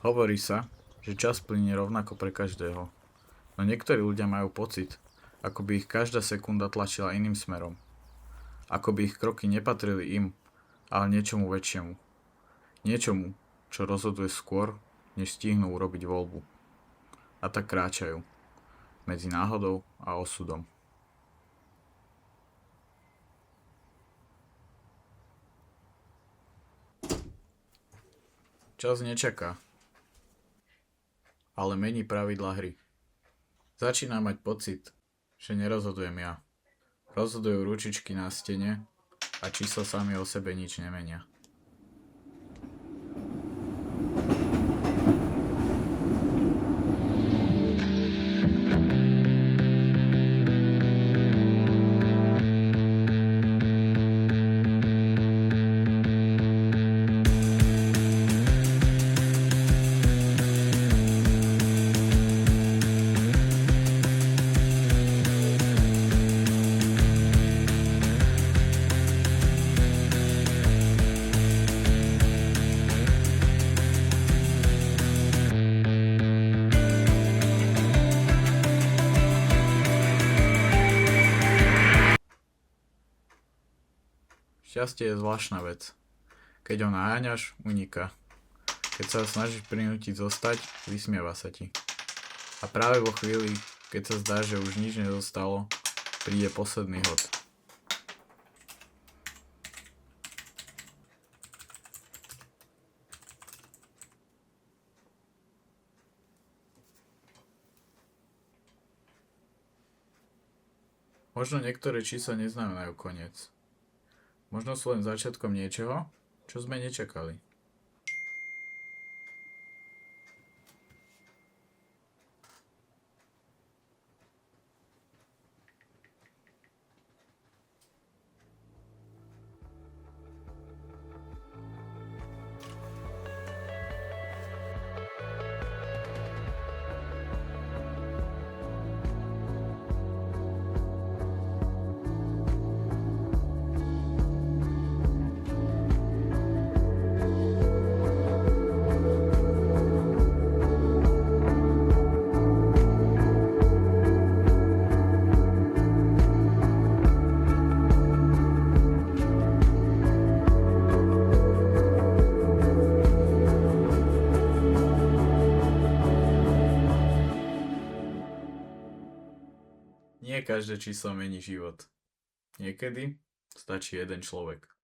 Hovorí sa, že čas plynie rovnako pre každého, no niektorí ľudia majú pocit, ako by ich každá sekunda tlačila iným smerom. Ako by ich kroky nepatrili im, ale niečomu väčšiemu. Niečomu, čo rozhoduje skôr, než stihnú urobiť voľbu. A tak kráčajú medzi náhodou a osudom. Čas nečaká, ale mení pravidlá hry. Začínam mať pocit, že nerozhodujem ja. Rozhodujú ručičky na stene a čísla sami o sebe nič nemenia. Šťastie je zvláštna vec. Keď ho naháňaš, uniká. Keď sa ho snažíš prinútiť zostať, vysmieva sa ti. A práve vo chvíli, keď sa zdá, že už nič nezostalo, príde posledný hod. Možno niektoré čísla neznamenajú koniec. Možno sú len začiatkom niečoho, čo sme nečakali. Nie každé číslo mení život. Niekedy stačí jeden človek.